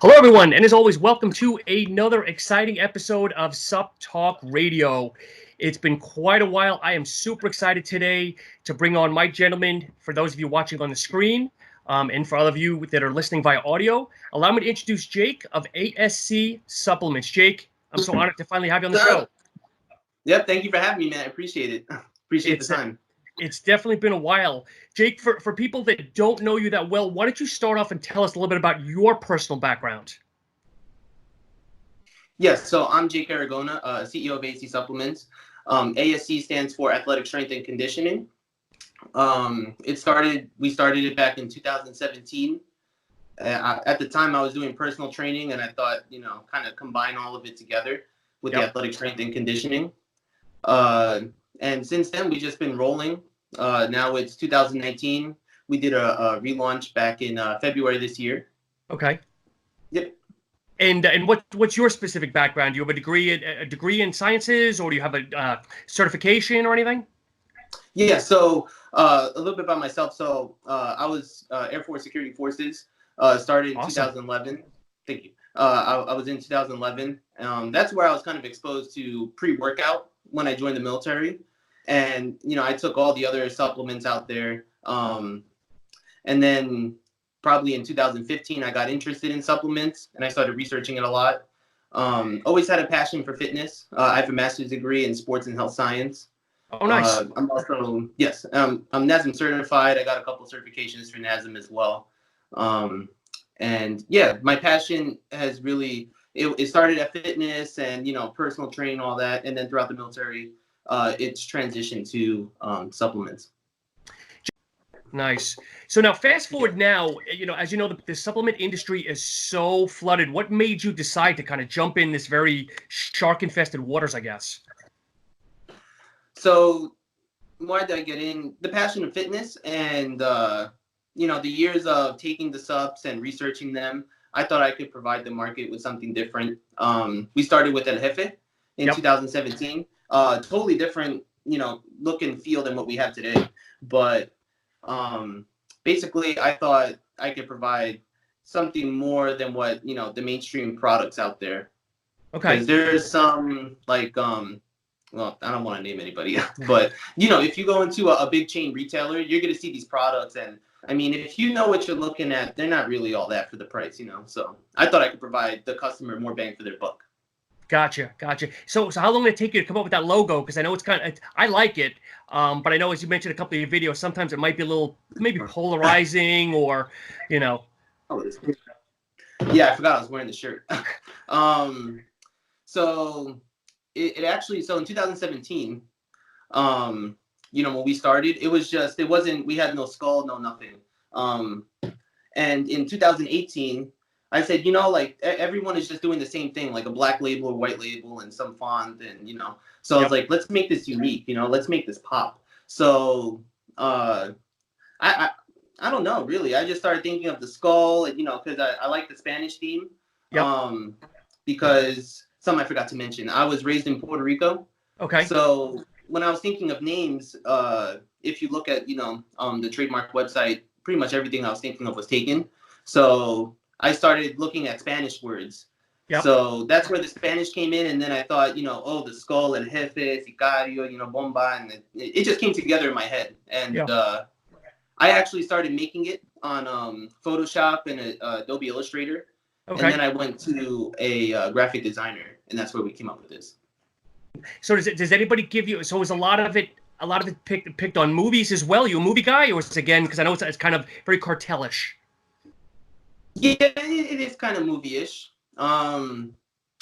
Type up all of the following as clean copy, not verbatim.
Hello, everyone, and as always, welcome to another exciting episode of SuppTalk Radio. It's been quite a while. I am super excited today to bring on my gentleman, for those of you watching on the screen, and for all of you that are listening via audio. Allow me to introduce Jefe of ASC Supplements. Jefe, I'm so honored to finally have you on the show. Yep, thank you for having me, man. I appreciate it. Appreciate the time. It's definitely been a while. Jefe, for people that don't know you that well, why don't you start off and tell us a little bit about your personal background? Yes, so I'm Jake Aragona, CEO of ASC Supplements. ASC stands for Athletic Strength and Conditioning. We started it back in 2017. At the time, I was doing personal training, and I thought, kind of combine all of it together with the athletic strength and conditioning. And since then, we've just been rolling. Now it's 2019. We did a relaunch back in February this year. Okay. Yep. And what's your specific background? Do you have a degree in sciences, or do you have a certification or anything? Yeah. So a little bit about myself. So I was Air Force Security Forces. Started in Awesome. 2011. Thank you. I was in 2011. That's where I was kind of exposed to pre-workout when I joined the military. And, I took all the other supplements out there. And then probably in 2015, I got interested in supplements and I started researching it a lot. Always had a passion for fitness. I have a master's degree in sports and health science. Oh, nice. I'm also, yes, I'm NASM certified. I got a couple certifications for NASM as well. And yeah, my passion has really, it started at fitness and, personal training, all that. And then throughout the military, it's transitioned to supplements. Nice. So now fast forward now, as you know, the supplement industry is so flooded. What made you decide to kind of jump in this very shark-infested waters, I guess? So why did I get in? The passion of fitness and, the years of taking the subs and researching them, I thought I could provide the market with something different. We started with El Jefe in 2017. Totally different, look and feel than what we have today. But basically, I thought I could provide something more than what, the mainstream products out there. Okay. Because there's some well, I don't want to name anybody, but, if you go into a big chain retailer, you're going to see these products. And I mean, if you know what you're looking at, they're not really all that for the price, So I thought I could provide the customer more bang for their buck. Gotcha. So how long did it take you to come up with that logo? Because I know it's I like it, but I know, as you mentioned a couple of your videos, sometimes it might be a little maybe polarizing or, Oh, yeah, I forgot I was wearing the shirt. So it actually, so in 2017, when we started, we had no skull, no nothing. And in 2018, I said, everyone is just doing the same thing, like a black label or white label and some font. And, so I was like, let's make this unique, let's make this pop. So I don't know, really. I just started thinking of the skull, and, because I like the Spanish theme. Because something I forgot to mention, I was raised in Puerto Rico. Okay. So when I was thinking of names, if you look at, the trademark website, pretty much everything I was thinking of was taken. So I started looking at Spanish words. Yep. So that's where the Spanish came in. And then I thought, the skull, El Jefe, Sicario, Bomba. And it just came together in my head. And I actually started making it on Photoshop and Adobe Illustrator. Okay. And then I went to a graphic designer. And that's where we came up with this. So does anybody give you, so is a lot of it picked on movies as well? You a movie guy, or is it, again, because I know it's kind of very cartelish? Yeah, it is kind of movie-ish. I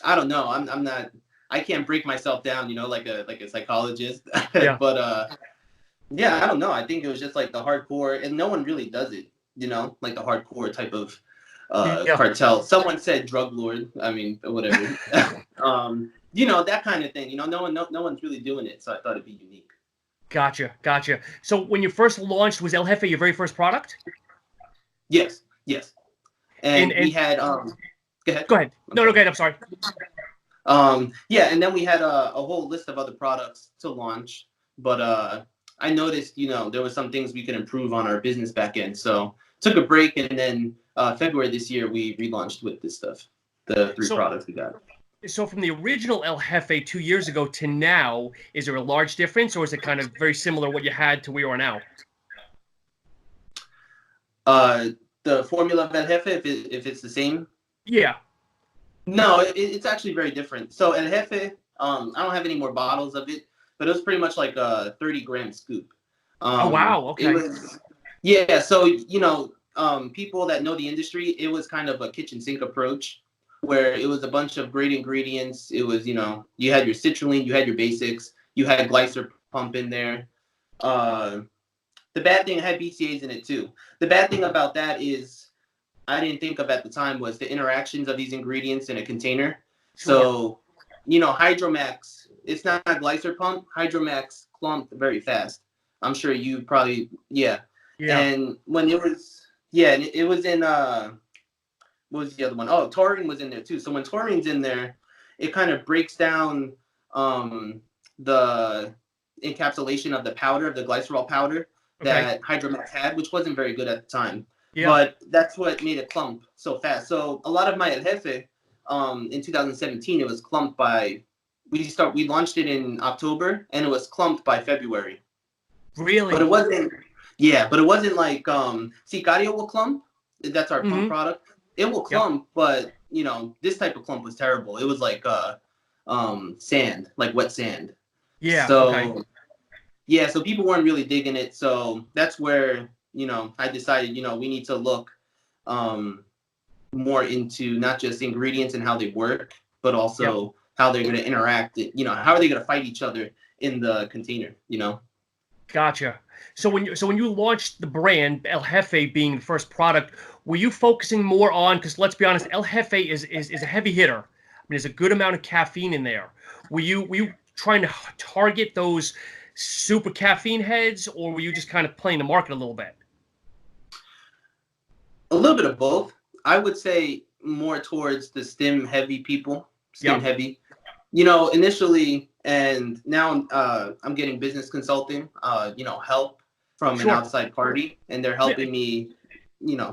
don't know. I'm not. I can't break myself down, like a psychologist. Yeah. But yeah, I don't know. I think it was just like the hardcore, and no one really does it. Like the hardcore type of cartel. Someone said drug lord. I mean, whatever. That kind of thing. No one's really doing it. So I thought it'd be unique. Gotcha. So when you first launched, was El Jefe your very first product? Yes. And we had go ahead. Go ahead. No, go ahead. I'm sorry. Yeah, and then we had a whole list of other products to launch, but I noticed, there was some things we could improve on our business back end. So took a break, and then February this year, we relaunched with this stuff. The three products we got. So from the original El Jefe 2 years ago to now, is there a large difference, or is it kind of very similar what you had to where you are now? The formula of El Jefe, if it's the same? Yeah. No, it's actually very different. So El Jefe, I don't have any more bottles of it, but it was pretty much like a 30-gram scoop. Oh, wow. Okay. So, people that know the industry, it was kind of a kitchen sink approach where it was a bunch of great ingredients. It was, you had your citrulline, you had your basics, you had glycer pump in there. The bad thing, it had BCAAs in it too. The bad thing about that is I didn't think of at the time was the interactions of these ingredients in a container. Sure. So, Hydromax, it's not a glycer pump. Hydromax clumped very fast. I'm sure you probably, yeah. And when it was, it was in, what was the other one? Oh, taurine was in there too. So when taurine's in there, it kind of breaks down the encapsulation of the powder, of the glycerol powder that Hydromax had, which wasn't very good at the time. Yeah. But that's what made it clump so fast. So a lot of my El Jefe, in 2017, it was clumped by, we launched it in October, and it was clumped by February. Really? But it wasn't, like Sicario will clump. That's our pump product. It will clump, but this type of clump was terrible. It was like sand, like wet sand. Yeah. So so people weren't really digging it. So that's where I decided we need to look more into not just ingredients and how they work, but also how they're going to interact. How are they going to fight each other in the container? Gotcha. So when you launched the brand, El Jefe being the first product, were you focusing more on, because let's be honest, El Jefe is a heavy hitter. I mean, there's a good amount of caffeine in there. Were you trying to target those super caffeine heads, or were you just kind of playing the market a little bit? A little bit of both. I would say more towards the stim heavy people, heavy. Initially, and now I'm getting business consulting, help from an outside party, and they're helping me,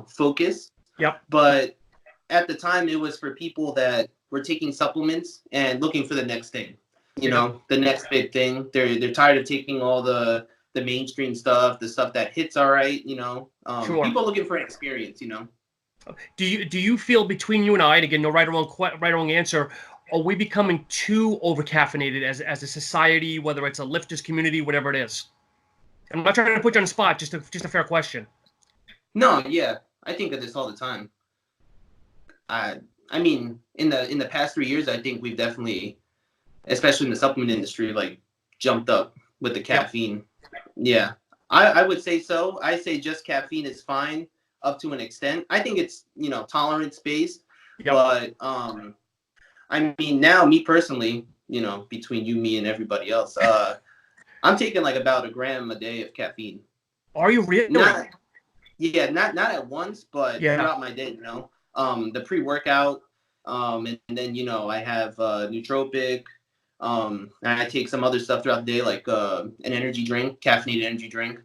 focus. Yep. But at the time, it was for people that were taking supplements and looking for the next thing, the next big thing. They're tired of taking all the mainstream stuff, the stuff that hits all right, People are looking for an experience, Do you feel, between you and I, and again, no right or wrong answer, are we becoming too over-caffeinated as a society, whether it's a lifters community, whatever it is? I'm not trying to put you on the spot, just a fair question. No, yeah, I think of this all the time. I mean, in the past 3 years, I think we've definitely, especially in the supplement industry, like jumped up with the caffeine. Yeah, I would say so. I say just caffeine is fine up to an extent. I think it's tolerance based, but I mean, now me personally, between you, me, and everybody else, I'm taking like about 1 gram a day of caffeine. Are you really? Not at once, but throughout my day. The pre-workout, and then I have nootropic. And I take some other stuff throughout the day, like an energy drink, caffeinated energy drink.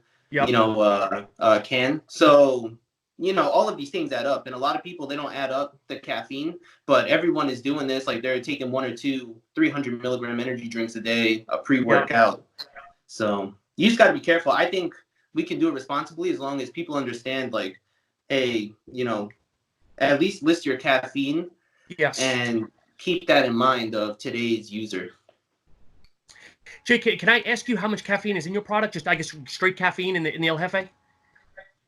Can. So all of these things add up, and a lot of people, they don't add up the caffeine, but everyone is doing this. Like, they're taking 1 or 2 300 milligram energy drinks a day, a pre-workout. So you just got to be careful. I think we can do it responsibly as long as people understand, like, hey, at least list your caffeine. Yes. And keep that in mind of today's user. JK, can I ask you how much caffeine is in your product? Just, I guess, straight caffeine in the El Jefe?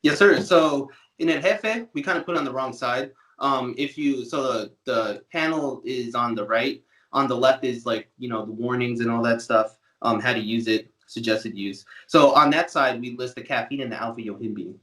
Yes, sir. So in El Jefe, we kind of put on the wrong side. The panel is on the right. On the left is like, the warnings and all that stuff, how to use it, suggested use. So on that side, we list the caffeine and the alpha yohimbine.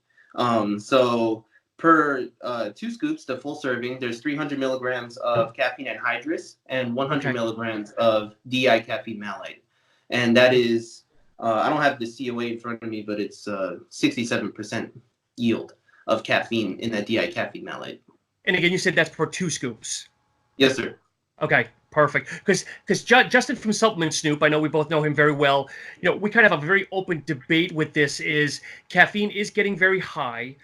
So per 2 scoops, the full serving, there's 300 milligrams of caffeine anhydrous and 100 milligrams of DI caffeine malate. And that is, I don't have the COA in front of me, but it's 67% yield of caffeine in that DI caffeine malate. And again, you said that's per 2 scoops. Yes, sir. Okay, perfect. Because Justin from Supplement Snoop, I know we both know him very well. We kind of have a very open debate with this. Is caffeine is getting very high.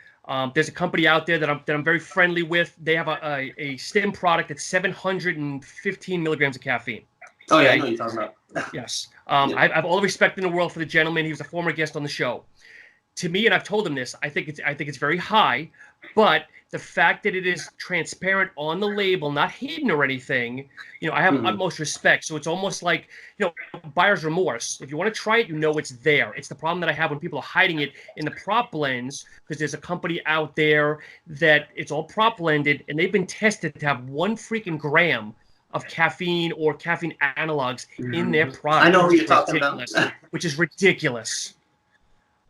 There's a company out there that I'm very friendly with. They have a stim product that's 715 milligrams of caffeine. Oh yeah, I know what you're talking about. Yes. Yeah. I have all the respect in the world for the gentleman. He was a former guest on the show. To me, and I've told him this, I think it's very high, but the fact that it is transparent on the label, not hidden or anything, I have utmost respect. So it's almost like, buyer's remorse. If you want to try it, it's there. It's the problem that I have when people are hiding it in the prop blends, because there's a company out there that it's all prop blended, and they've been tested to have 1 freaking gram of caffeine or caffeine analogs in their product. I know who you're talking about. Which is ridiculous.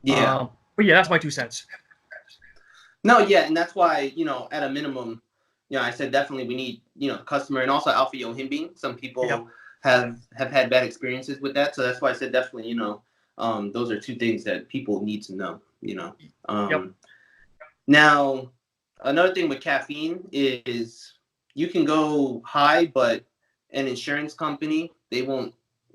Yeah. But yeah, that's my 2 cents. No, yeah, and that's why, at a minimum, I said definitely we need, customer, and also alpha yo being. Some people have had bad experiences with that, so that's why I said definitely, those are 2 things that people need to know. Now, another thing with caffeine is you can go high, but an insurance company,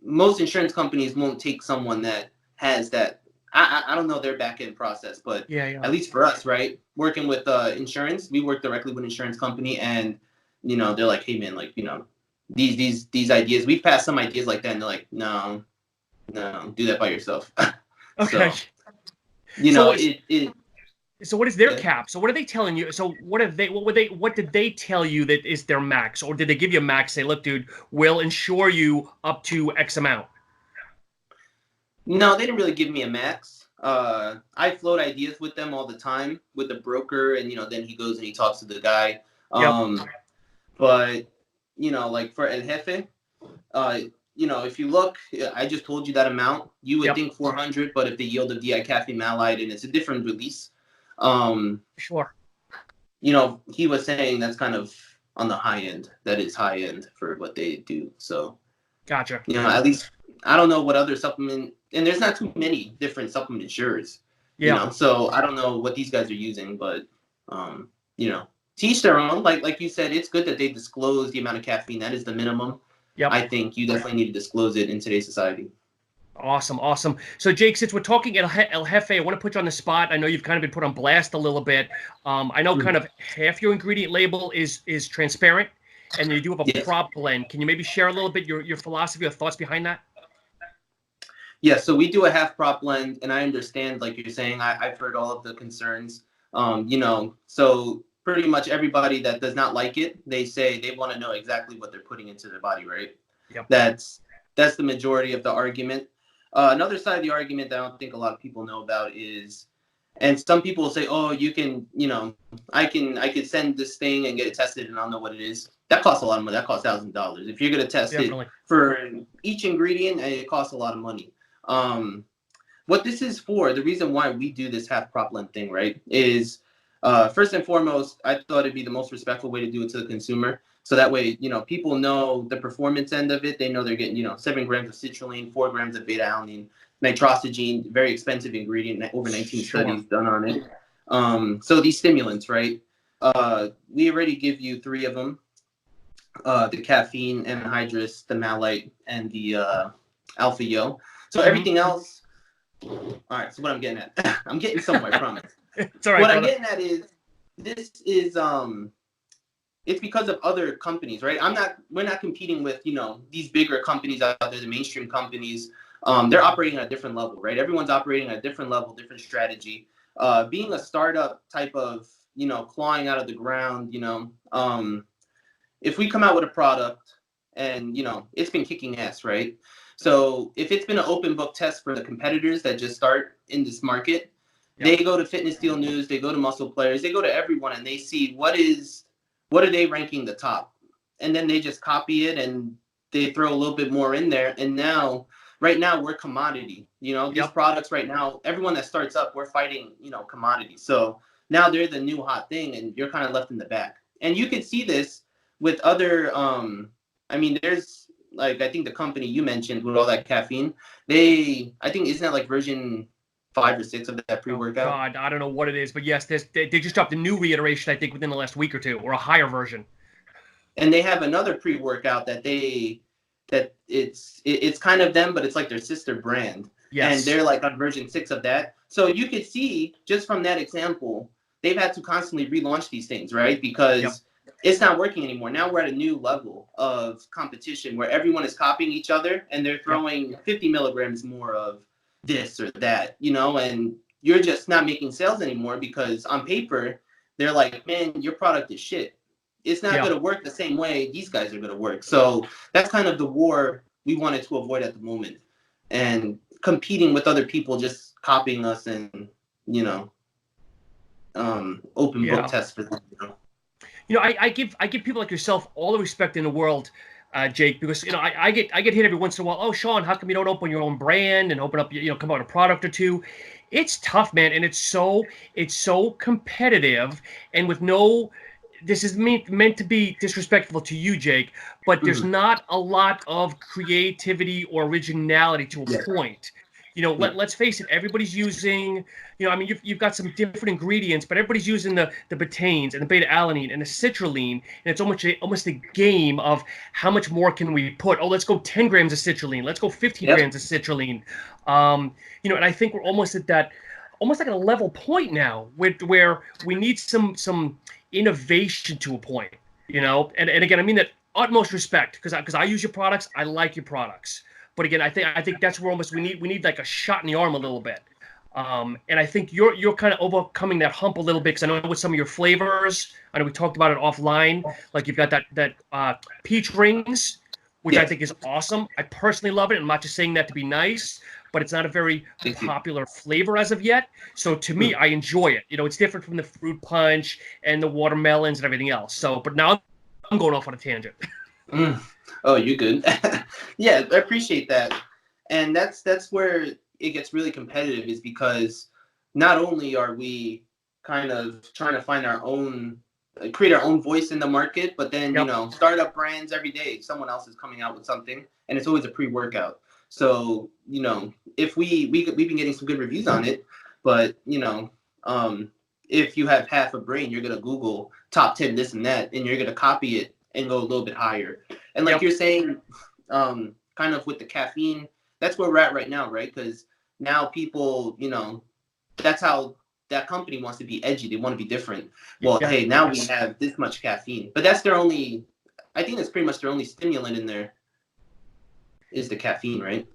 most insurance companies won't take someone that has that. I don't know their back end process, but at least for us, right, working with insurance, we work directly with an insurance company, and they're like, hey man, like these ideas, we've passed some ideas like that, and they're like, no, do that by yourself. Okay. So what is their cap? So what are they telling you? So what did they tell you that is their max, or did they give you a max? Say, look, dude, we'll insure you up to X amount. No, they didn't really give me a max. I float ideas with them all the time with the broker, and then he goes and he talks to the guy. But like for El Jefe, if you look, I just told you that amount. You would think 400, but if the yield of DI caffeine malate and it's a different release, sure. He was saying that's kind of on the high end. That is high end for what they do. So, gotcha. At least I don't know what other supplement, and there's not too many different supplement insurers. So I don't know what these guys are using, but teach their own. Like you said, it's good that they disclose the amount of caffeine. That is the minimum. I think you definitely need to disclose it in today's society. Awesome. So Jake, since we're talking El Jefe, I want to put you on the spot. I know you've kind of been put on blast a little bit. I know kind of half your ingredient label is transparent, and you do have a prop blend. Can you maybe share a little bit your philosophy or thoughts behind that? Yeah, so we do a half prop blend, and I understand, like you're saying, I've heard all of the concerns. So pretty much everybody that does not like it, they say they want to know exactly what they're putting into their body, right? Yep. That's the majority of the argument. Another side of the argument that I don't think a lot of people know about is, and some people will say, oh, you can, I could send this thing and get it tested and I'll know what it is. That costs a lot of money. That costs $1,000. If you're going to test it for each ingredient, it costs a lot of money. What this is for, the reason why we do this half prop blend thing, right, is first and foremost, I thought it'd be the most respectful way to do it to the consumer. So that way, people know the performance end of it. They know they're getting, 7 grams of citrulline, 4 grams of beta-alanine, nitrosogene, very expensive ingredient, over 19 studies done on it. So these stimulants, right? We already give you 3 of them: the caffeine, anhydrous, the malate, and the alpha yo. So everything else. All right. So what I'm getting at, I'm getting somewhere, I promise. It's all right, what I'm getting at is this is it's because of other companies, right? We're not competing with these bigger companies out there, the mainstream companies. They're operating at a different level, right? Everyone's operating at a different level, different strategy. Being a startup type of clawing out of the ground, if we come out with a product and it's been kicking ass, right? So if it's been an open book test for the competitors that just start in this market, they go to Fitness Deal News, they go to Muscle Players, they go to everyone, and they see what are they ranking the top, and then they just copy it and they throw a little bit more in there. And right now we're commodity. These products right now, everyone that starts up, we're fighting commodity. So now they're the new hot thing, and you're kind of left in the back. And you can see this with other. There's I think the company you mentioned with all that caffeine, I think isn't that like version 5 or 6 of that pre-workout? God, I don't know what it is, but yes, they just dropped a new reiteration, I think, within the last week or 2, or a higher version. And they have another pre-workout that it's kind of them, but it's like their sister brand. Yes. And they're like on version 6 of that. So you could see just from that example they've had to constantly relaunch these things, right? Because it's not working anymore. Now we're at a new level of competition where everyone is copying each other and they're throwing 50 milligrams more of this or that, you know, and you're just not making sales anymore because on paper, they're like, man, your product is shit. It's not going to work the same way these guys are going to work. So that's kind of the war we wanted to avoid at the moment. And competing with other people just copying us and, you know, open book tests for them, you know. You know, I give people like yourself all the respect in the world, Jake, because, you know, I get hit every once in a while. Oh, Sean, how come you don't open your own brand and open up, you know, come out with a product or two? It's tough, man, and it's so competitive, and with no. This is meant to be disrespectful to you, Jake, but there's not a lot of creativity or originality to a point. You know, let's face it, everybody's using, you know, I mean, you've got some different ingredients, but everybody's using the betaines and the beta-alanine and the citrulline, and it's almost a game of how much more can we put? Oh, let's go 10 grams of citrulline. Let's go 15 grams of citrulline. You know, and I think we're almost at that, almost like at a level point now where we need some innovation to a point, you know, and again, I mean that utmost respect because I use your products, I like your products, but again, I think that's where almost we need like a shot in the arm a little bit, and I think you're kind of overcoming that hump a little bit because I know with some of your flavors, I know we talked about it offline, like you've got that peach rings, which I think is awesome. I personally love it. I'm not just saying that to be nice, but it's not a very popular flavor as of yet. So to me, I enjoy it. You know, it's different from the fruit punch and the watermelons and everything else. So, but now I'm going off on a tangent. Oh, you good? Yeah, I appreciate that. And that's where it gets really competitive, is because not only are we kind of trying to find our own, create our own voice in the market, but then, you know, startup brands every day, someone else is coming out with something, and it's always a pre-workout. So, you know, if we've been getting some good reviews on it, but, you know, if you have half a brain, you're going to Google top 10 this and that, and you're going to copy it and go a little bit higher. And like you're saying, kind of with the caffeine, that's where we're at right now, right? Because now people, you know, that's how that company wants to be edgy. They want to be different. Well, hey, now we have this much caffeine. But that's their only, I think that's pretty much their only stimulant in there is the caffeine, right?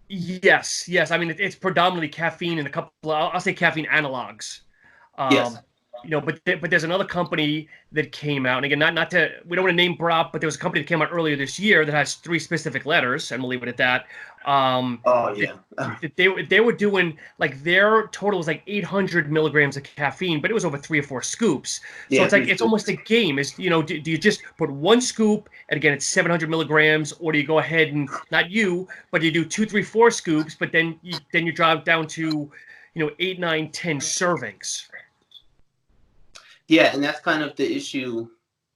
Yes. I mean, it's predominantly caffeine and a couple, I'll say caffeine analogs. You know, but there's another company that came out, and again, not to, we don't want to name drop, but there was a company that came out earlier this year that has 3 specific letters, and we'll leave it at that. They were doing, like, their total was like 800 milligrams of caffeine, but it was over 3 or 4 scoops. So it's like, it's almost a game. Is, you know, do you just put 1 scoop, and again, it's 700 milligrams, or do you go ahead and, not you, but you do 2, 3, 4 scoops, but then you drop down to, you know, 8, 9, 10 servings. Yeah, and that's kind of the issue,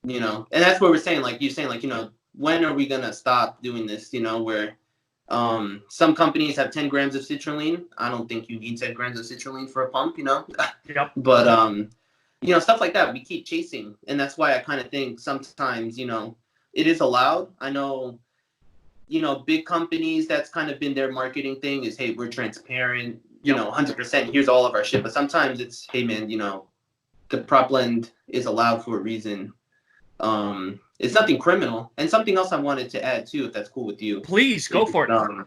you know, and that's what we're saying, like you're saying, like, you know, when are we going to stop doing this, you know, where some companies have 10 grams of citrulline. I don't think you need 10 grams of citrulline for a pump, you know. But, you know, stuff like that, we keep chasing. And that's why I kind of think sometimes, you know, it is allowed. I know, you know, big companies, that's kind of been their marketing thing is, hey, we're transparent, you know, 100%, here's all of our shit. But sometimes it's, hey, man, you know, the prop blend is allowed for a reason. It's nothing criminal. And something else I wanted to add too, if that's cool with you. Please go for it.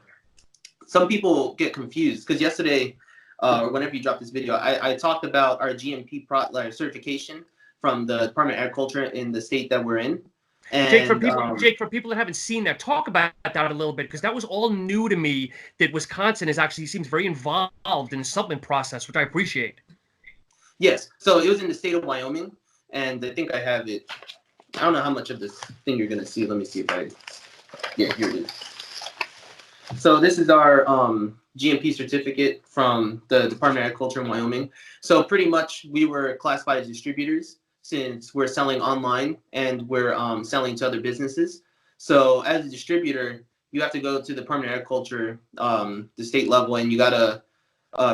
Some people get confused because yesterday, or whenever you drop this video, I talked about our GMP certification from the Department of Agriculture in the state that we're in. And, Jake, for people that haven't seen that, talk about that a little bit, because that was all new to me. That Wisconsin seems very involved in the supplement process, which I appreciate. Yes. So it was in the state of Wyoming, and I think I have it. I don't know how much of this thing you're going to see. Let me see if yeah, here it is. So this is our GMP certificate from the Department of Agriculture in Wyoming. So pretty much we were classified as distributors since we're selling online and we're selling to other businesses. So as a distributor, you have to go to the Department of Agriculture, the state level, and you got to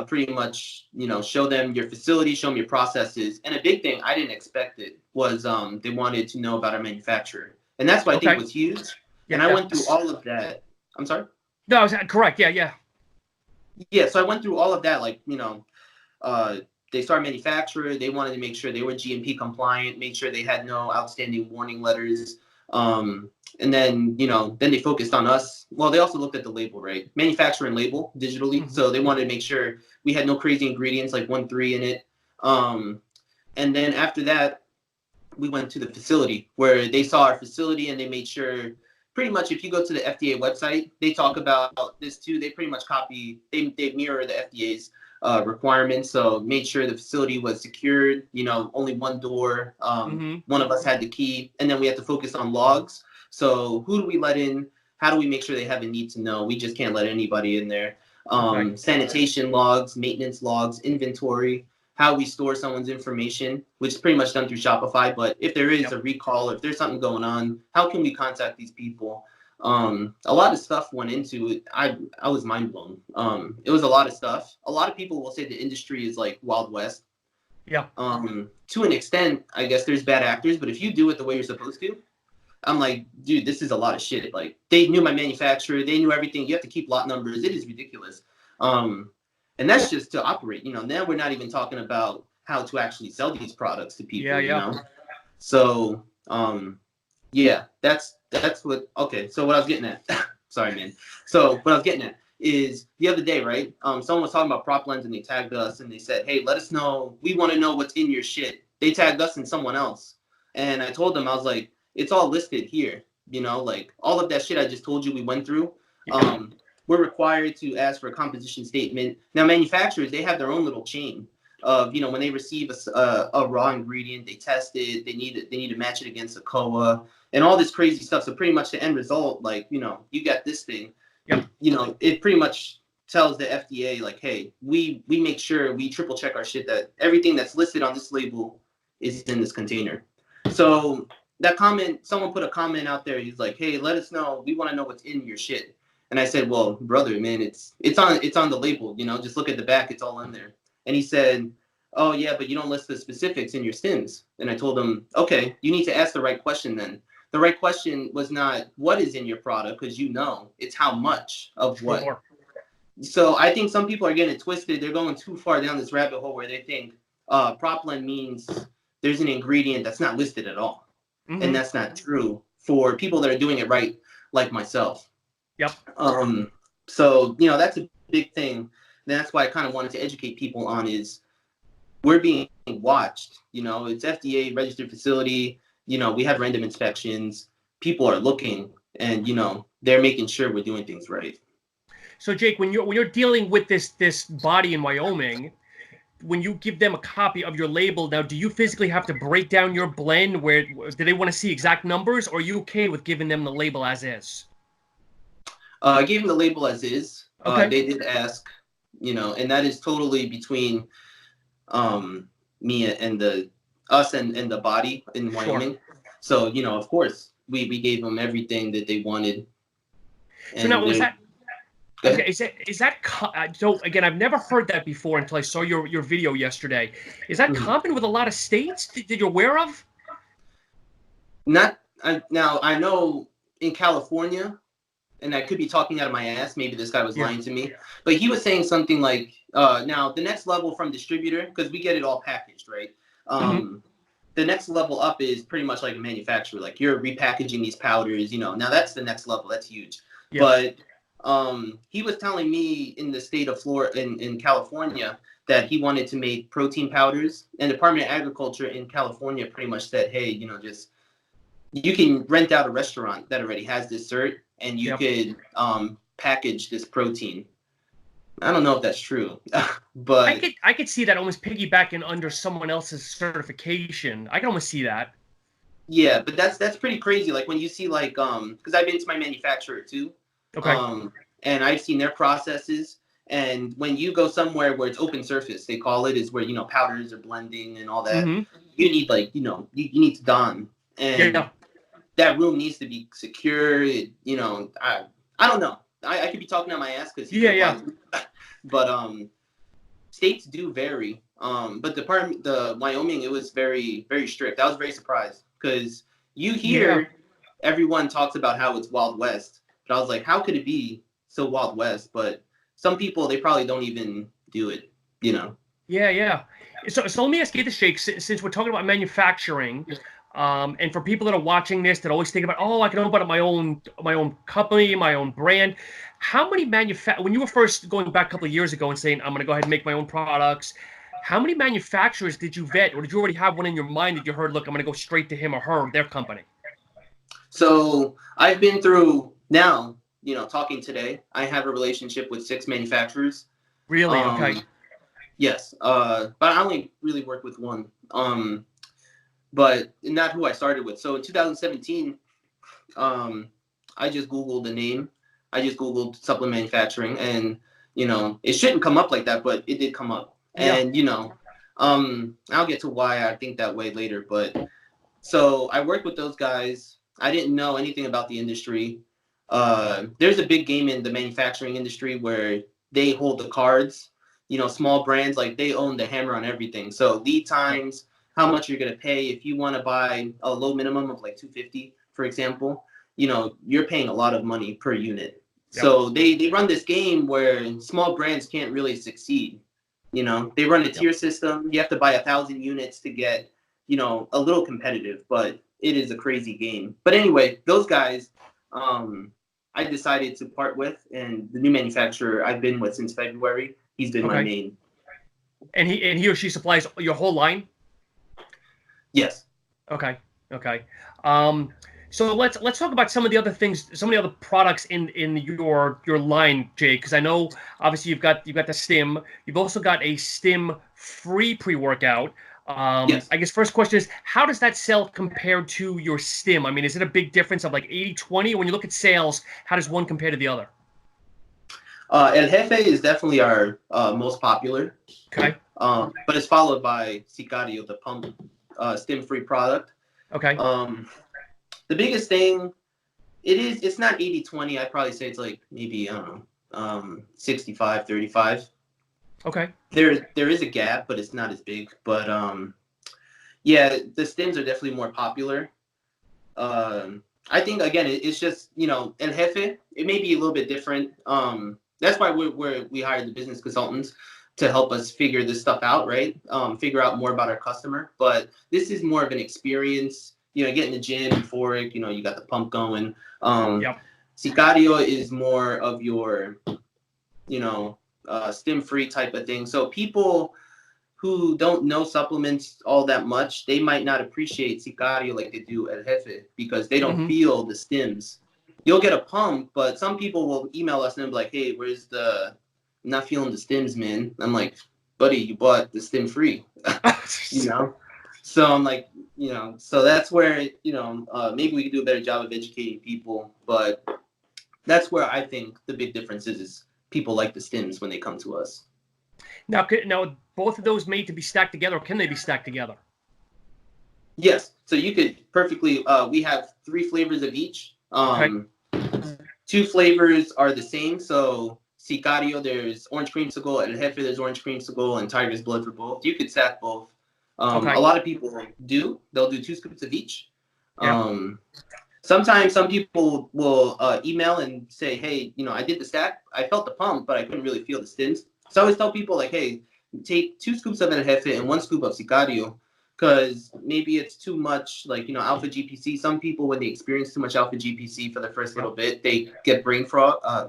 pretty much, you know, show them your facility, show them your processes. And a big thing, I didn't expect it, was they wanted to know about our manufacturer. And that's what I think was huge. And I went through all of that. I'm sorry? No, correct. Yeah. Yeah, so I went through all of that, like, you know, they started manufacturer. They wanted to make sure they were GMP compliant, make sure they had no outstanding warning letters. And then, then they focused on us. Well, they also looked at the label, right? Manufacturer and label digitally. Mm-hmm. So they wanted to make sure we had no crazy ingredients like 1,3 in it. And then after that, we went to the facility where they saw our facility and they made sure pretty much if you go to the FDA website, they talk about this too. They pretty much they mirror the FDA's requirements. So made sure the facility was secured, only one door. One of us had the key, and then we had to focus on logs. So who do we let in? How do we make sure they have a need to know? We just can't let anybody in there. Sanitation logs, maintenance logs, inventory, how we store someone's information, which is pretty much done through Shopify. But if there is a recall, if there's something going on, how can we contact these people? A lot of stuff went into it. I was mind blown. It was a lot of stuff. A lot of people will say the industry is like Wild West. Yeah. To an extent, I guess there's bad actors, but if you do it the way you're supposed to, I'm like, dude, this is a lot of shit. Like, they knew my manufacturer, they knew everything. You have to keep lot numbers. It is ridiculous. And that's just to operate. Now we're not even talking about how to actually sell these products to people. You know? So, that's what. Okay, so what I was getting at. Sorry, man. So what I was getting at is the other day, right? Someone was talking about prop lens and they tagged us and they said, hey, let us know. We want to know what's in your shit. They tagged us and someone else. And I told them, I was like, it's all listed here. Like all of that shit I just told you we went through. We're required to ask for a composition statement. Now, manufacturers, they have their own little chain of, when they receive a raw ingredient, they test it, they need to match it against a COA and all this crazy stuff. So pretty much the end result, like, you got this thing, it pretty much tells the FDA, like, hey, we make sure we triple check our shit that everything that's listed on this label is in this container. So that comment, someone put a comment out there. He's like, hey, let us know. We want to know what's in your shit. And I said, well, brother, man, it's on the label, just look at the back. It's all in there. And he said, oh, yeah, but you don't list the specifics in your stims. And I told him, okay, you need to ask the right question then. The right question was not what is in your product, because it's how much of what. Sure. So I think some people are getting it twisted. They're going too far down this rabbit hole where they think propylene means there's an ingredient that's not listed at all. Mm-hmm. And that's not true for people that are doing it right, like myself. Yep. So, that's a big thing. And that's why I kind of wanted to educate people on is we're being watched. It's FDA registered facility. We have random inspections. People are looking and, they're making sure we're doing things right. So, Jake, when you're dealing with this body in Wyoming, when you give them a copy of your label, now, do you physically have to break down your blend? Where do they want to see exact numbers, or are you okay with giving them the label as is? I gave them the label as is. Okay. They did ask, and that is totally between me and us and the body in Wyoming. Sure. So, of course, we gave them everything that they wanted. So now, was that... Okay, is that so? Again, I've never heard that before until I saw your video yesterday. Is that common with a lot of states that you're aware of? Now I know in California, and I could be talking out of my ass. Maybe this guy was lying to me, but he was saying something like, "Now the next level from distributor, because we get it all packaged, right? The next level up is pretty much like a manufacturer. Like you're repackaging these powders. Now that's the next level. That's huge, but." He was telling me in the state of Florida, in California, that he wanted to make protein powders, and the Department of Agriculture in California pretty much said, hey, just you can rent out a restaurant that already has this cert, and you could package this protein. I don't know if that's true, but I could see that almost piggybacking under someone else's certification. I can almost see that. Yeah, but that's pretty crazy. Like when you see because I've been to my manufacturer too. Okay. And I've seen their processes. And when you go somewhere where it's open surface, they call it, is where, powders are blending and all that. Mm-hmm. You need you need to don. And that room needs to be secure. I don't know. I could be talking on my ass because but states do vary. But the Wyoming, it was very, very strict. I was very surprised because you hear everyone talks about how it's Wild West. But I was like, how could it be so Wild West? But some people, they probably don't even do it, Yeah. So let me ask you this, Jake, since we're talking about manufacturing, and for people that are watching this that always think about, oh, I can open up my own company, my own brand. How many when you were first going back a couple of years ago and saying, I'm going to go ahead and make my own products, how many manufacturers did you vet, or did you already have one in your mind that you heard, look, I'm going to go straight to him or her, their company? So I've been through now, talking today, I have a relationship with 6 manufacturers. Really? Okay. Yes. But I only really work with one. But not who I started with. So in 2017, I just Googled the name. I just Googled supplement manufacturing, and it shouldn't come up like that, but it did come up. Yeah. And I'll get to why I think that way later. But so I worked with those guys. I didn't know anything about the industry. There's a big game in the manufacturing industry where they hold the cards. Small brands, like, they own the hammer on everything. So lead times, how much you're going to pay. If you want to buy a low minimum of like $250, for example, you're paying a lot of money per unit. Yep. So they run this game where small brands can't really succeed. They run a tier system. You have to buy 1,000 units to get, a little competitive, but it is a crazy game. But anyway, those guys, I decided to part with, and the new manufacturer I've been with since February, he's been my main. And he or she supplies your whole line? Yes. Okay. So let's talk about some of the other things, some of the other products in your line, Jake, because I know obviously you've got the Stim. You've also got a Stim free pre-workout. Yes. I guess first question is, how does that sell compared to your Stim? I mean, is it a big difference of like 80-20? When you look at sales, how does one compare to the other? El Jefe is definitely our most popular. Okay. But it's followed by Sicario, the pump Stim-free product. Okay. The biggest thing, it's not 80-20. I'd probably say it's like maybe 65-35. Okay. There is a gap, but it's not as big. But yeah, the Stims are definitely more popular. I think, again, it's just, El Jefe, it may be a little bit different. That's why we hired the business consultants to help us figure this stuff out, right? Figure out more about our customer. But this is more of an experience, get in the gym before it, you got the pump going. Yep. Sicario is more of your, Stim-free type of thing. So people who don't know supplements all that much, they might not appreciate Sicario like they do El Jefe, because they don't feel the Stims. You'll get a pump, but some people will email us and be like, hey, where's I'm not feeling the Stims, man. I'm like, buddy, you bought the Stim free, So I'm like, so that's where, maybe we could do a better job of educating people. But that's where I think the big difference is people like the Stims when they come to us. Now, both of those made to be stacked together, or can they be stacked together? Yes. So you could perfectly, we have 3 flavors of each. Okay. 2 flavors are the same. So Sicario, there's orange creamsicle, and Jefe, there's orange creamsicle, and Tiger's Blood for both. You could stack both. A lot of people do. They'll do 2 scoops of each. Yeah. Sometimes some people will email and say, hey, I did the stack. I felt the pump, but I couldn't really feel the Stims. So I always tell people, like, hey, take 2 scoops of El Jefe and 1 scoop of Sicario, because maybe it's too much, like, alpha GPC. Some people, when they experience too much alpha GPC for the first little bit, they get brain fog. I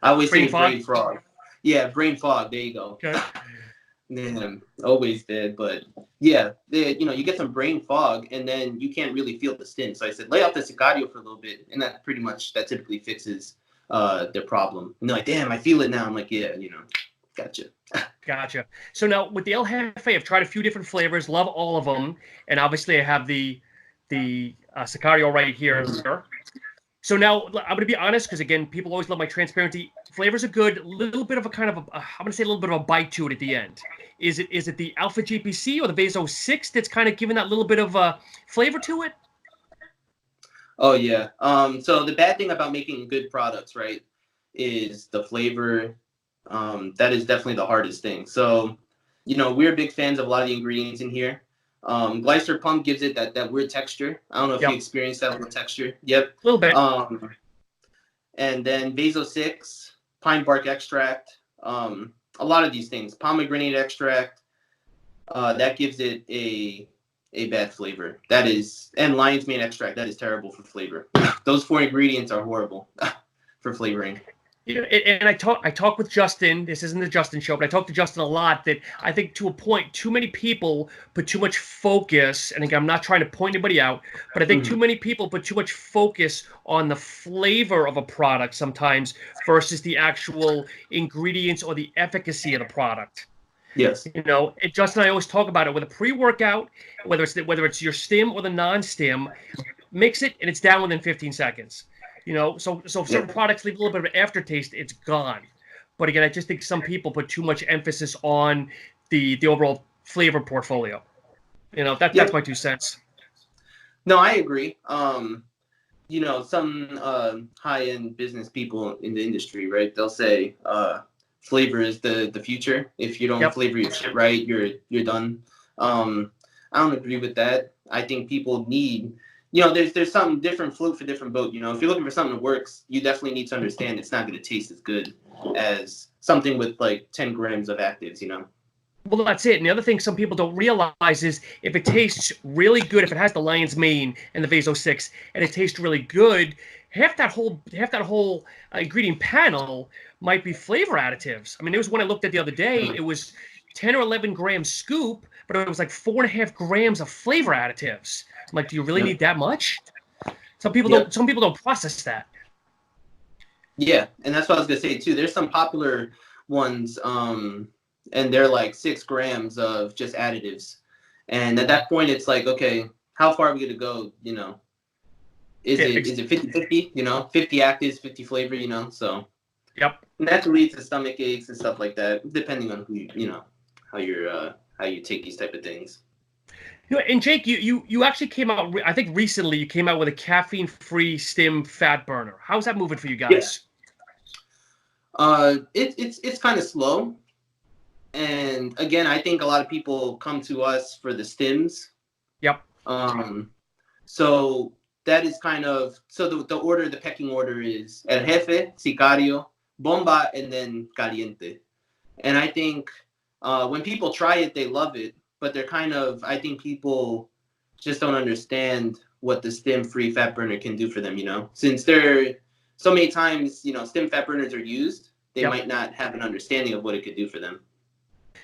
always say brain fog. Yeah, brain fog. There you go. Okay. Man, always did. But yeah, you get some brain fog, and then you can't really feel the Stim. So I said, lay off the Sicario for a little bit, and that typically fixes their problem. And they're like, damn, I feel it now. I'm like, yeah, Gotcha. So now with the El Jefe, I've tried a few different flavors, love all of them, and obviously I have the Sicario right here. So now I'm going to be honest, because again, people always love my transparency. Flavors are good. A little bit of a kind of I'm going to say a little bit of a bite to it at the end. Is it the Alpha GPC or the Vaso 6 that's kind of giving that little bit of a flavor to it? Oh yeah. So the bad thing about making good products, right, is the flavor. That is definitely the hardest thing. So, we're big fans of a lot of the ingredients in here. Glycer Pump gives it that weird texture. I don't know if you experienced that little texture. Yep. A little bit. And then Vaso 6, pine bark extract. A lot of these things. Pomegranate extract. that gives it a bad flavor. That is, and lion's mane extract, that is terrible for flavor. Those 4 ingredients are horrible for flavoring. You know, and I talk with Justin. This isn't the Justin show, but I talk to Justin a lot. That I think to a point, too many people put too much focus. And again, I'm not trying to point anybody out, but I think too many people put too much focus on the flavor of a product sometimes versus the actual ingredients or the efficacy of the product. Yes. You know, Justin and I always talk about it with a pre-workout, whether it's your stim or the non-stim, mix it and it's down within 15 seconds. You know, so if certain products leave a little bit of an aftertaste, it's gone. But again, I just think some people put too much emphasis on the overall flavor portfolio. You know, that's my 2 cents. No, I agree. You know, some high-end business people in the industry, right? They'll say flavor is the future. If you don't flavor your shit right, you're done. I don't agree with that. I think people need, you know, there's some different float for different boat. You know, if you're looking for something that works, you definitely need to understand it's not going to taste as good as something with like 10 grams of actives, you know. Well, that's it. And the other thing some people don't realize is if it tastes really good, if it has the lion's mane and the Vaso 6, and it tastes really good, half that whole ingredient panel might be flavor additives. I mean, there was one I looked at the other day. It was 10 or 11 gram scoop, but it was like 4.5 grams of flavor additives. I'm like, do you really need that much? Some people don't process that. Yeah, and that's what I was gonna say too. There's some popular ones, and they're like 6 grams of just additives. And at that point, it's like, okay, how far are we gonna go? You know, is it 50-50? You know, 50 actives, 50 flavor. You know, so and that can lead to stomach aches and stuff like that, depending on who you know, how you take these type of things. You know, and Jake, you actually came out. I think recently you came out with a caffeine-free stim fat burner. How's that moving for you guys? It's kind of slow, and again, I think a lot of people come to us for the stims. So that is kind of the pecking order is El Jefe, Sicario, Bomba, and then Caliente. And I think when people try it, they love it. But they're I think people just don't understand what the stim-free fat burner can do for them, you know? Since there so many times, you know, stim fat burners are used, they might not have an understanding of what it could do for them.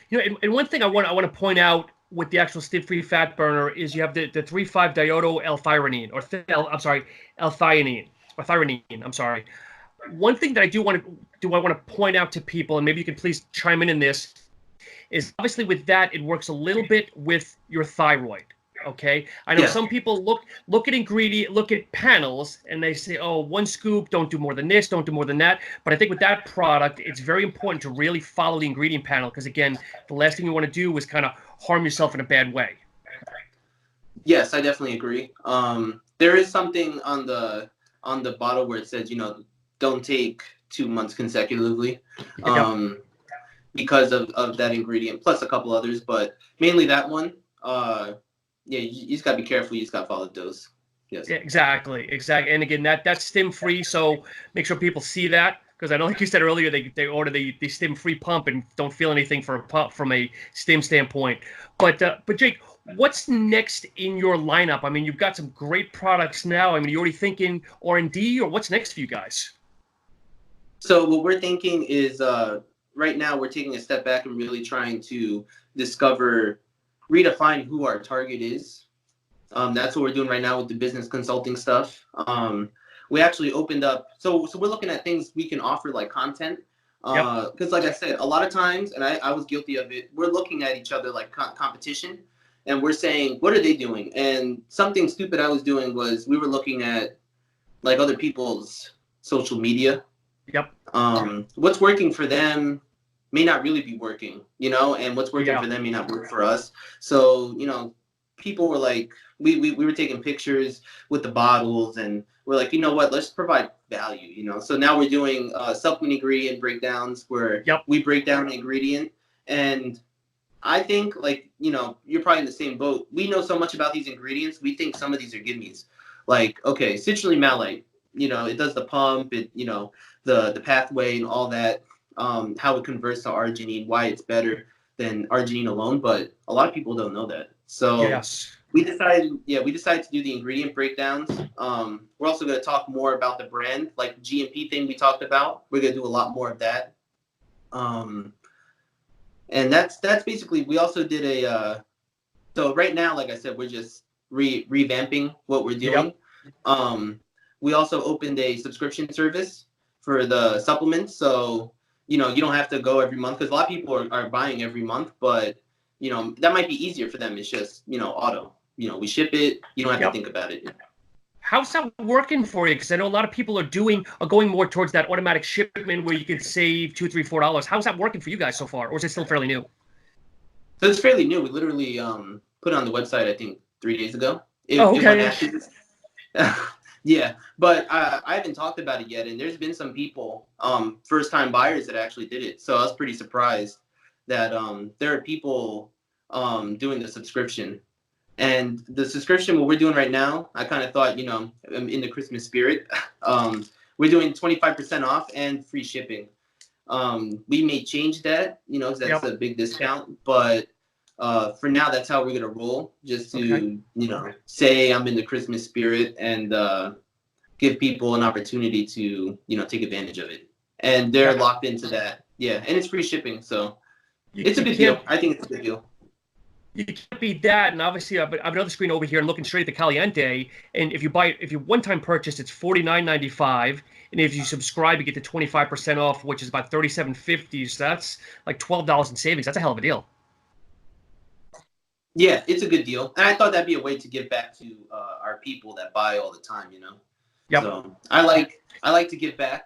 You know, and one thing I want to point out with the actual stim-free fat burner is you have the 3,5-diodo L-thionine, L-thionine, or thionine, I'm sorry. One thing that I want to point out to people, and maybe you can please chime in this, is obviously with that, it works a little bit with your thyroid. Okay, I know some people look at panels and they say, oh, 1 scoop, don't do more than this, don't do more than that. But I think with that product, it's very important to really follow the ingredient panel because again, the last thing you want to do is kind of harm yourself in a bad way. Yes, I definitely agree. There is something on the bottle where it says, you know, don't take 2 months consecutively. Because of that ingredient, plus a couple others, but mainly that one. You just gotta be careful. You just gotta follow the dose. Yes. Yeah, exactly. And again, that's stim free, so make sure people see that because I know, like you said earlier, they order the stim free pump and don't feel anything for a pump from a stim standpoint. But Jake, what's next in your lineup? I mean, you've got some great products now. I mean, are you already thinking R&D or what's next for you guys? So what we're thinking is. Right now, we're taking a step back and really trying to redefine who our target is. That's what we're doing right now with the business consulting stuff. We actually opened up, so we're looking at things we can offer like content. Because like I said, a lot of times, and I was guilty of it, we're looking at each other like competition, and we're saying, what are they doing? And something stupid I was doing was we were looking at like other people's social media. What's working for them may not really be working, you know, and what's working for them may not work for us. So, you know, people were like, we were taking pictures with the bottles and we're like, you know what, let's provide value, you know. So now we're doing supplement ingredient breakdowns where we break down an ingredient. And I think, like, you know, you're probably in the same boat. We know so much about these ingredients. We think some of these are gimmies. Like, okay, citrulline malate, you know, it does the pump, it, you know, the pathway and all that, how it converts to arginine, why it's better. than arginine alone, but a lot of people don't know that. So yes, we decided to do the ingredient breakdowns. We're also going to talk more about the brand, like GMP thing we talked about. We're going to do a lot more of that. And that's basically, we also did so right now, like I said, we're just revamping what we're doing. Yep. We also opened a subscription service for the supplements. So, you don't have to go every month, because a lot of people are buying every month, but, that might be easier for them. It's just, auto. We ship it. You don't have to think about it. How's that working for you? Because I know a lot of people are going more towards that automatic shipment where you can save $2, $3, $4. How's that working for you guys so far, or is it still fairly new? So it's fairly new. We literally put it on the website, I think, 3 days ago. Okay. Yeah, but I haven't talked about it yet, and there's been some people, first-time buyers, that actually did it. So I was pretty surprised that there are people doing the subscription. And the subscription, what we're doing right now, I kind of thought, I'm in the Christmas spirit. We're doing 25% off and free shipping. We may change that, that's a big discount, but for now, that's how we're gonna roll. Just to say I'm in the Christmas spirit and give people an opportunity to take advantage of it, and they're locked into that. Yeah, and it's free shipping, so it's a good deal. I think it's a good deal. You can't beat that, and obviously I have another screen over here and looking straight at the Caliente, and if you one-time purchase, it's $49.95, and if you subscribe, you get the 25% off, which is about $37.50, so that's like $12 in savings. That's a hell of a deal. Yeah, it's a good deal, and I thought that'd be a way to give back to our people that buy all the time, Yep. So I like to give back,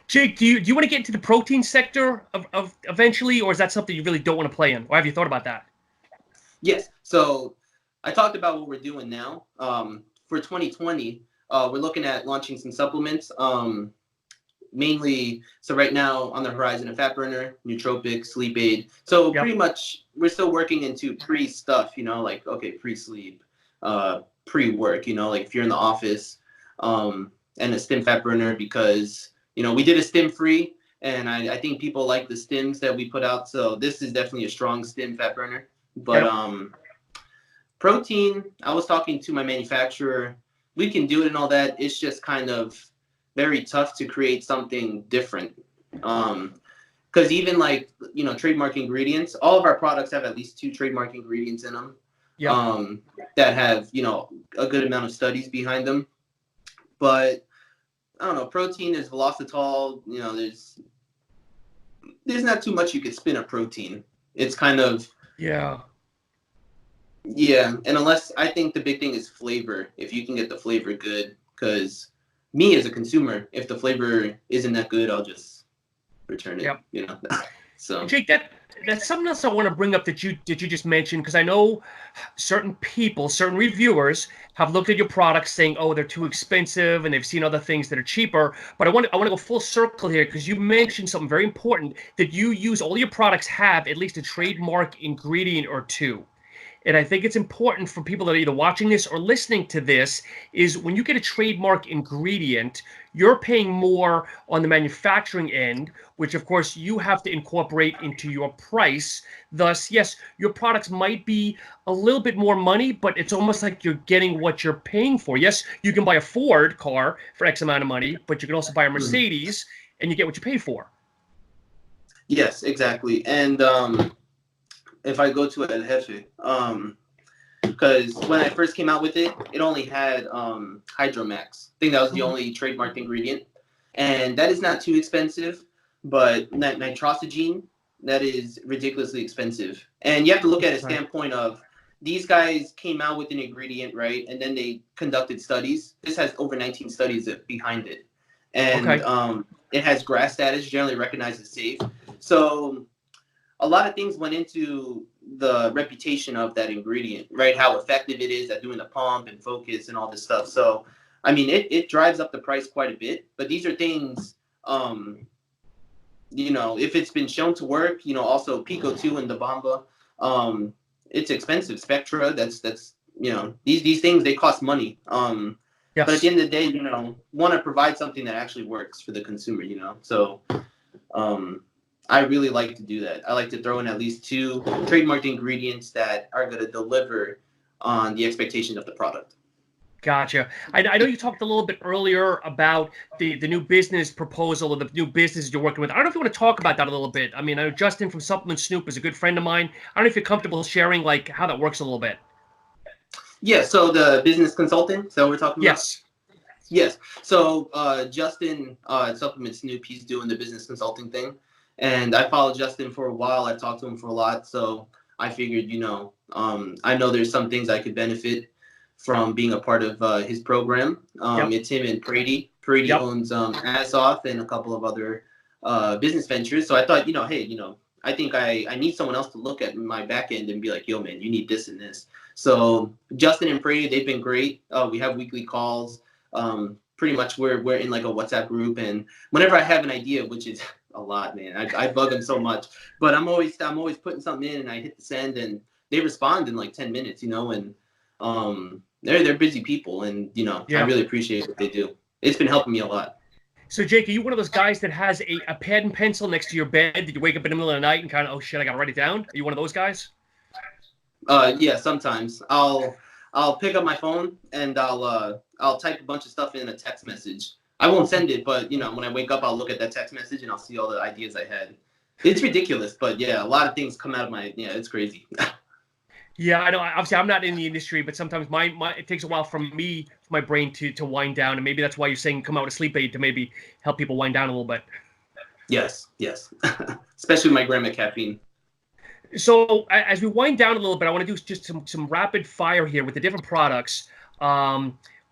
Jake, do you want to get into the protein sector of eventually, or is that something you really don't want to play in, or have you thought about that? Yes. So I talked about what we're doing now. For 2020, we're looking at launching some supplements. Mainly, so right now on the horizon, a fat burner, nootropic, sleep aid. So pretty much we're still working into pre-stuff, like, okay, pre-sleep, pre-work, like if you're in the office, and a stim fat burner, because we did a stim free, and I think people like the stims that we put out. So this is definitely a strong stim fat burner. But protein, I was talking to my manufacturer. We can do it and all that. It's just kind of very tough to create something different. Because even like, trademark ingredients, all of our products have at least 2 trademark ingredients in them. That have, a good amount of studies behind them. But I don't know, protein is velocitol, there's not too much you could spin a protein. It's kind of and unless, I think the big thing is flavor. If you can get the flavor good, because me as a consumer, if the flavor isn't that good, I'll just return it. So Jake, that's something else I want to bring up that you just mentioned, because I know certain people, certain reviewers have looked at your products saying, oh, they're too expensive, and they've seen other things that are cheaper. But I want to go full circle here, because you mentioned something very important, that you use, all your products have at least a trademark ingredient or 2. And I think it's important for people that are either watching this or listening to this, is when you get a trademark ingredient, you're paying more on the manufacturing end, which of course you have to incorporate into your price. Thus, yes, your products might be a little bit more money, but it's almost like you're getting what you're paying for. Yes, you can buy a Ford car for X amount of money, but you can also buy a Mercedes and you get what you pay for. Yes, exactly. And if I go to El Jefe, because when I first came out with it, it only had Hydromax. I think that was the only trademarked ingredient, and that is not too expensive. But nitrosogene, that is ridiculously expensive. And you have to look at a standpoint of, these guys came out with an ingredient, right? And then they conducted studies. This has over 19 studies behind it, and it has GRAS status, generally recognized as safe. So a lot of things went into the reputation of that ingredient, right? How effective it is at doing the pump and focus and all this stuff. So, I mean, it drives up the price quite a bit. But these are things, if it's been shown to work, also Pico 2 and the Bomba, it's expensive. Spectra, that's these things, they cost money. But at the end of the day, want to provide something that actually works for the consumer, So, I really like to do that. I like to throw in at least 2 trademarked ingredients that are going to deliver on the expectation of the product. Gotcha. I know you talked a little bit earlier about the new business proposal or the new business you're working with. I don't know if you want to talk about that a little bit. I mean, I know Justin from Supplement Snoop is a good friend of mine. I don't know if you're comfortable sharing like how that works a little bit. Yeah, so the business consulting, so we're talking about? Yes. Yes. So Justin at Supplement Snoop, he's doing the business consulting thing. And I followed Justin for a while. I talked to him for a lot. So I figured, I know there's some things I could benefit from being a part of his program. It's him and Brady. Brady owns Ass Off and a couple of other business ventures. So I thought, hey, I think I need someone else to look at my back end and be like, yo, man, you need this and this. So Justin and Brady, they've been great. We have weekly calls. Pretty much we're in like a WhatsApp group, and whenever I have an idea, which is a lot, man, I bug them so much, but I'm always putting something in and I hit the send and they respond in like 10 minutes, and they're busy people, and I really appreciate what they do. It's been helping me a lot. So Jake, are you one of those guys that has a pad and pencil next to your bed? Did you wake up in the middle of the night and kind of, oh shit, I gotta write it down? Are you one of those guys? Yeah, sometimes I'll pick up my phone and I'll type a bunch of stuff in a text message. I won't send it, but when I wake up, I'll look at that text message and I'll see all the ideas I had. It's ridiculous, but yeah, a lot of things come out of it's crazy. Yeah, I know. Obviously, I'm not in the industry, but sometimes it takes a while for my brain to wind down, and maybe that's why you're saying come out with a sleep aid to maybe help people wind down a little bit. Yes. Especially my grandma caffeine. So as we wind down a little bit, I want to do just some rapid fire here with the different products.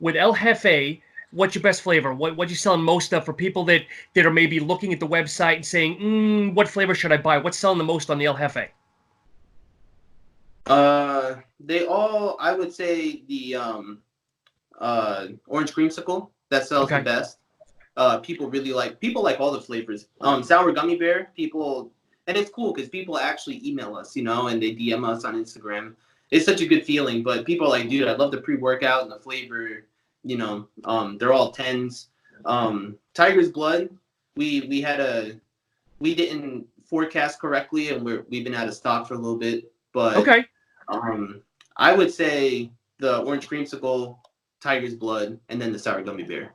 With El Jefe, what's your best flavor? What you selling most of for people that are maybe looking at the website and saying, what flavor should I buy? What's selling the most on the El Jefe? I would say the orange creamsicle that sells the best. People like all the flavors. Sour gummy bear, and it's cool because people actually email us, and they DM us on Instagram. It's such a good feeling, but people are like, dude, I love the pre-workout and the flavor, they're all 10s. Tiger's Blood, we didn't forecast correctly and we've been out of stock for a little bit, but I would say the orange creamsicle, Tiger's Blood, and then the sour gummy bear.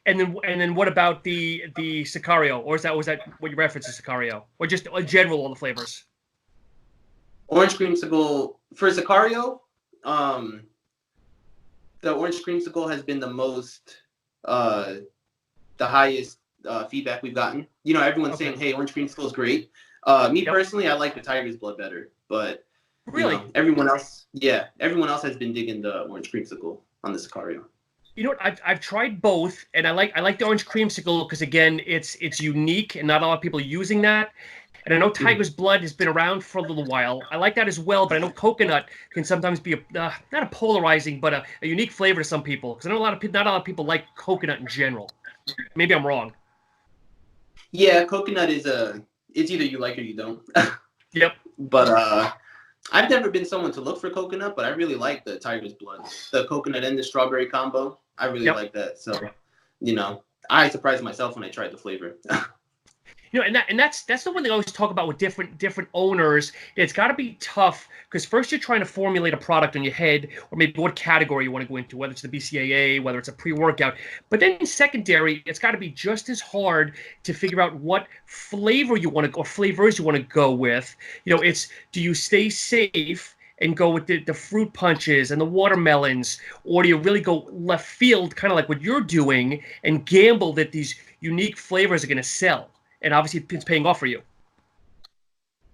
And then what about the Sicario, or was that what you referenced to Sicario, or just in general all the flavors? Orange creamsicle for Sicario, the orange creamsicle has been the most, the highest feedback we've gotten. Everyone's saying, hey, orange creamsicle is great. Me personally, I like the Tiger's Blood better, but really, everyone else has been digging the orange creamsicle on the Sicario. You know what? I've tried both, and I like the orange creamsicle because again, it's unique and not a lot of people are using that. And I know Tiger's Blood has been around for a little while. I like that as well, but I know coconut can sometimes be not a polarizing, but a unique flavor to some people. Because I know not a lot of people like coconut in general. Maybe I'm wrong. Yeah, coconut is it's either you like it or you don't. Yep. But I've never been someone to look for coconut, but I really like the Tiger's Blood, the coconut and the strawberry combo. I really like that. So, I surprised myself when I tried the flavor. And that's the one thing I always talk about with different owners. It's got to be tough because first you're trying to formulate a product in your head, or maybe what category you want to go into, whether it's the BCAA, whether it's a pre-workout. But then secondary, it's got to be just as hard to figure out what flavor you want to, or flavors you want to go with. It's, do you stay safe and go with the fruit punches and the watermelons, or do you really go left field, kind of like what you're doing, and gamble that these unique flavors are going to sell? And obviously, it's paying off for you.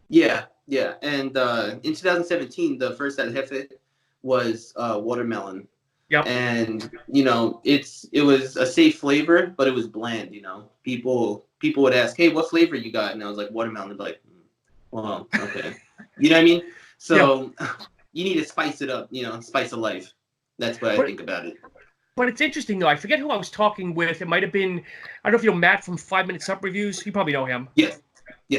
Yeah. And in 2017, the first El Jefe was watermelon. Yep. And it was a safe flavor, but it was bland. People would ask, "Hey, what flavor you got?" And I was like, "Watermelon." They'd be like, "Well, okay." You know what I mean? So you need to spice it up. Spice of life. That's what I think about it. But it's interesting, though. I forget who I was talking with. It might have been, I don't know if you know Matt from 5 Minute Sup Reviews. You probably know him. Yes.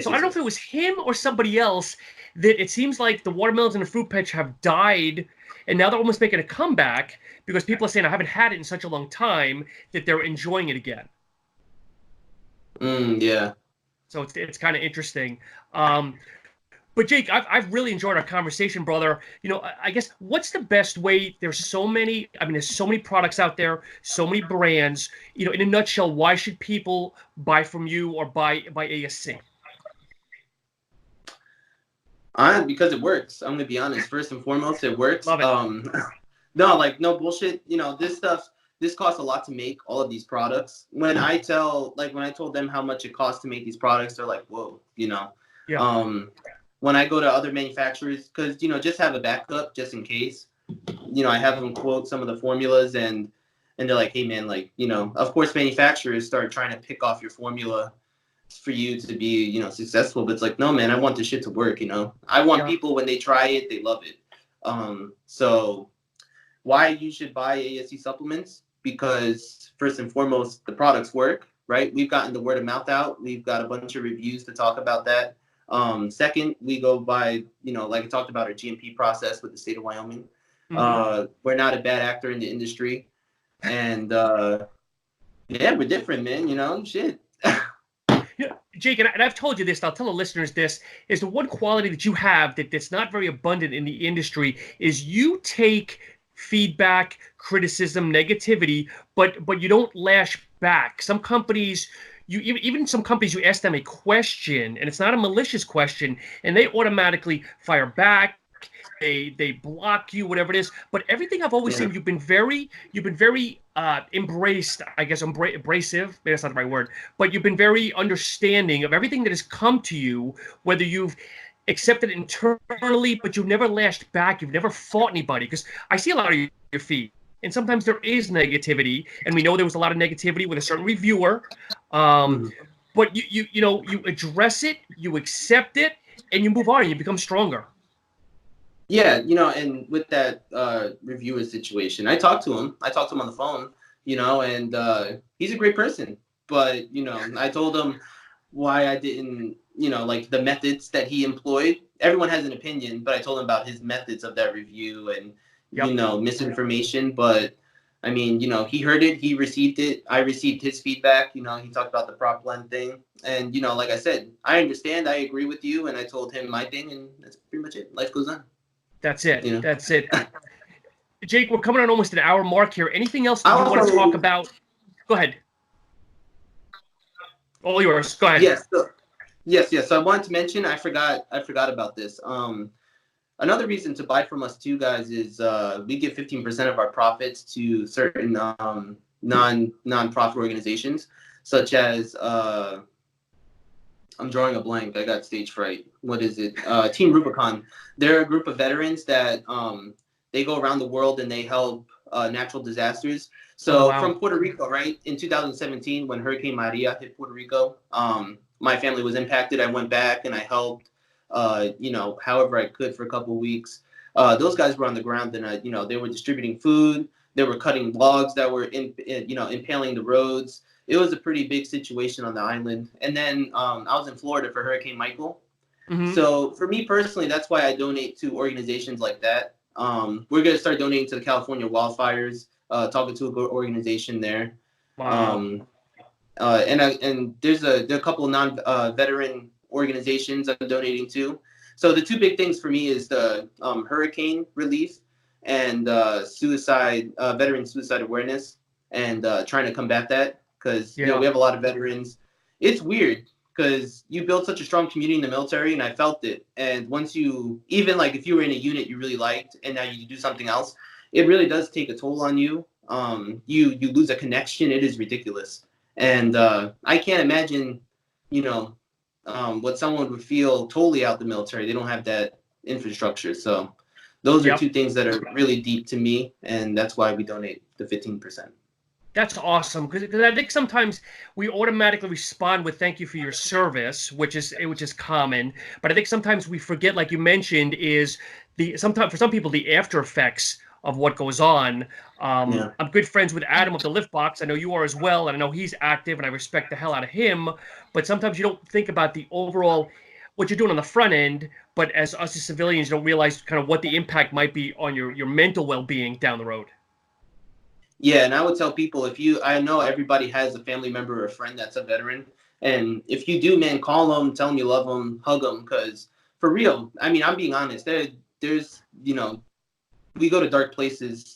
So I don't know if it was him or somebody else that it seems like the watermelons and the fruit punch have died, and now they're almost making a comeback because people are saying, I haven't had it in such a long time, that they're enjoying it again. Yeah. So it's kind of interesting. But Jake, I've really enjoyed our conversation, brother. I guess what's the best way? There's so many. I mean, there's so many products out there, so many brands. In a nutshell, why should people buy from you or buy ASC? Because it works. I'm gonna be honest. First and foremost, it works. Love it. No, like no bullshit. This costs a lot to make all of these products. When I told them how much it costs to make these products, they're like, whoa, Yeah. When I go to other manufacturers, because just have a backup just in case. I have them quote some of the formulas, and they're like, hey man, like of course manufacturers start trying to pick off your formula for you to be successful, but it's like, no man, I want this shit to work. I want people when they try it, they love it. So why you should buy ASC supplements? Because first and foremost, the products work, right? We've gotten the word of mouth out. We've got a bunch of reviews to talk about that. Second, we go by, like I talked about, our GMP process with the state of Wyoming. Mm-hmm. We're not a bad actor in the industry. And yeah, we're different, man, shit. Jake, and I've told you this, and I'll tell the listeners this, is the one quality that you have that's not very abundant in the industry is you take feedback, criticism, negativity, but you don't lash back. Some companies, even some companies, you ask them a question, and it's not a malicious question, and they automatically fire back. They block you, whatever it is. But everything I've always seen, you've been very embraced. I guess abrasive. Maybe that's not the right word. But you've been very understanding of everything that has come to you, whether you've accepted it internally, but you've never lashed back. You've never fought anybody. Because I see a lot of your feed, and sometimes there is negativity, and we know there was a lot of negativity with a certain reviewer. But you address it, you accept it, and you move on. And you become stronger. Yeah, and with that reviewer situation, I talked to him on the phone, and he's a great person. But, I told him why I didn't, like the methods that he employed. Everyone has an opinion, but I told him about his methods of that review and, misinformation. But, I mean, he heard it, he received it. I received his feedback. He talked about the prop blend thing. And, like I said, I understand. I agree with you. And I told him my thing, and that's pretty much it. Life goes on. That's it. That's it. Jake, we're coming on almost an hour mark here. Anything else that you want to talk about? Go ahead. All yours. Go ahead. Yes. So I wanted to mention, I forgot about this. Another reason to buy from us too, guys, is we give 15% of our profits to certain non-profit organizations, such as I'm drawing a blank. I got stage fright. What is it? Team Rubicon. They're a group of veterans that they go around the world and they help natural disasters. So from Puerto Rico, right? In 2017, when Hurricane Maria hit Puerto Rico, my family was impacted. I went back and I helped, however I could for a couple of weeks. Those guys were on the ground and, they were distributing food. They were cutting logs that were, impaling the roads. It was a pretty big situation on the island. And then I was in Florida for Hurricane Michael. Mm-hmm. So for me personally, that's why I donate to organizations like that. We're going to start donating to the California wildfires, talking to a good organization there. Wow. And there's a couple of non-veteran organizations I'm donating to. So the two big things for me is the hurricane relief and veteran suicide awareness, and trying to combat that. Because we have a lot of veterans. It's weird because you build such a strong community in the military, and I felt it. And once you, even like if you were in a unit you really liked, and now you do something else, it really does take a toll on you. You lose a connection. It is ridiculous, and I can't imagine, what someone would feel totally out the military. They don't have that infrastructure. So those are two things that are really deep to me, and that's why we donate the 15%. That's awesome, because I think sometimes we automatically respond with "thank you for your service," which is common. But I think sometimes we forget, like you mentioned, is sometimes for some people the after effects of what goes on. I'm good friends with Adam of the Lift Box. I know you are as well, and I know he's active, and I respect the hell out of him. But sometimes you don't think about the overall what you're doing on the front end. But as us as civilians, you don't realize kind of what the impact might be on your mental well-being down the road. Yeah, and I would tell people, I know everybody has a family member or a friend that's a veteran. And if you do, man, call them, tell them you love them, hug them, because for real, I mean, I'm being honest. There's, we go to dark places,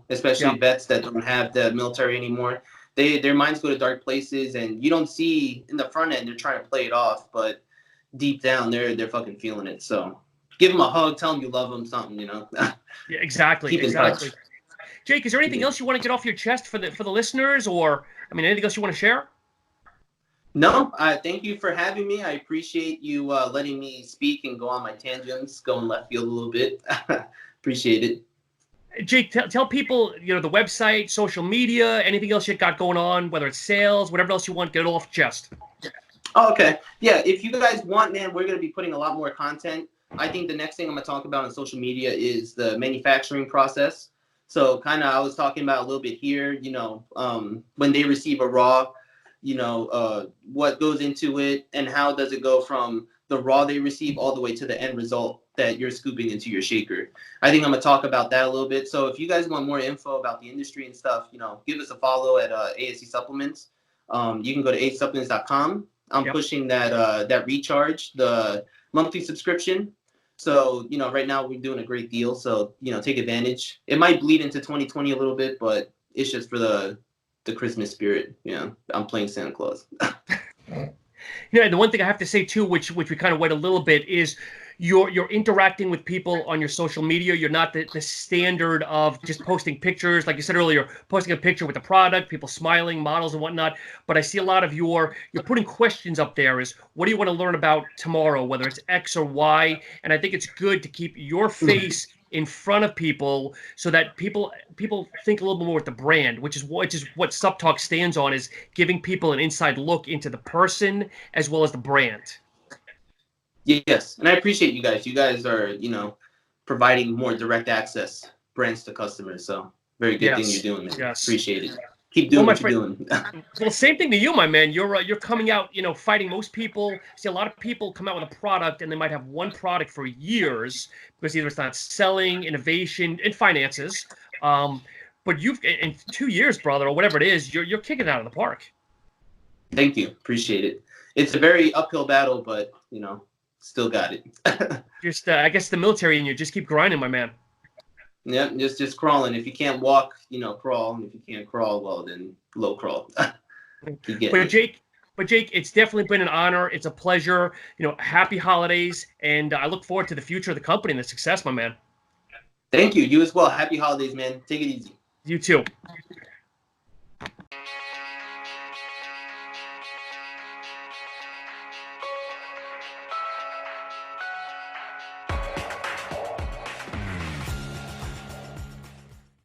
especially vets that don't have the military anymore. Their minds go to dark places, and you don't see in the front end they're trying to play it off, but deep down they're fucking feeling it. So give them a hug, tell them you love them, something, Yeah, exactly. Keep in touch. Jake, is there anything else you want to get off your chest for the listeners, or anything else you want to share? No, thank you for having me. I appreciate you letting me speak and go on my tangents, go in left field a little bit. Appreciate it. Jake, tell people, the website, social media, anything else you got going on, whether it's sales, whatever else you want, get it off your chest. Oh, okay. Yeah, if you guys want, man, we're going to be putting a lot more content. I think the next thing I'm going to talk about on social media is the manufacturing process. So kind of I was talking about a little bit here, when they receive a raw, what goes into it and how does it go from the raw they receive all the way to the end result that you're scooping into your shaker. I think I'm going to talk about that a little bit. So if you guys want more info about the industry and stuff, give us a follow at ASC Supplements. You can go to ASCSupplements.com. I'm pushing that recharge, the monthly subscription. So, right now we're doing a great deal. So, take advantage. It might bleed into 2020 a little bit, but it's just for the Christmas spirit. I'm playing Santa Claus. And the one thing I have to say too, which we kind of went a little bit, is you're interacting with people on your social media. You're not the standard of just posting pictures, like you said earlier, posting a picture with the product, people smiling, models and whatnot. But I see a lot of you're putting questions up there. Is what do you want to learn about tomorrow, whether it's X or Y? And I think it's good to keep your face in front of people so that people think a little bit more with the brand, which is what SuppTalk stands on, is giving people an inside look into the person as well as the brand. Yes, and I appreciate you guys. You guys are, providing more direct access brands to customers. So very good thing you're doing, man. Yes. Appreciate it. Keep doing what you're doing. Well, same thing to you, my man. You're coming out, fighting most people. See, a lot of people come out with a product and they might have one product for years because either it's not selling, innovation, and finances. But you've in 2 years, brother, or whatever it is, you're kicking it out of the park. Thank you. Appreciate it. It's a very uphill battle, but still got it. Just, I guess the military in you. Just keep grinding, my man. Yeah, just crawling. If you can't walk, crawl. And if you can't crawl, well, then low crawl. But Jake, it's definitely been an honor. It's a pleasure. Happy holidays, and I look forward to the future of the company and the success, my man. Thank you. You as well. Happy holidays, man. Take it easy. You too.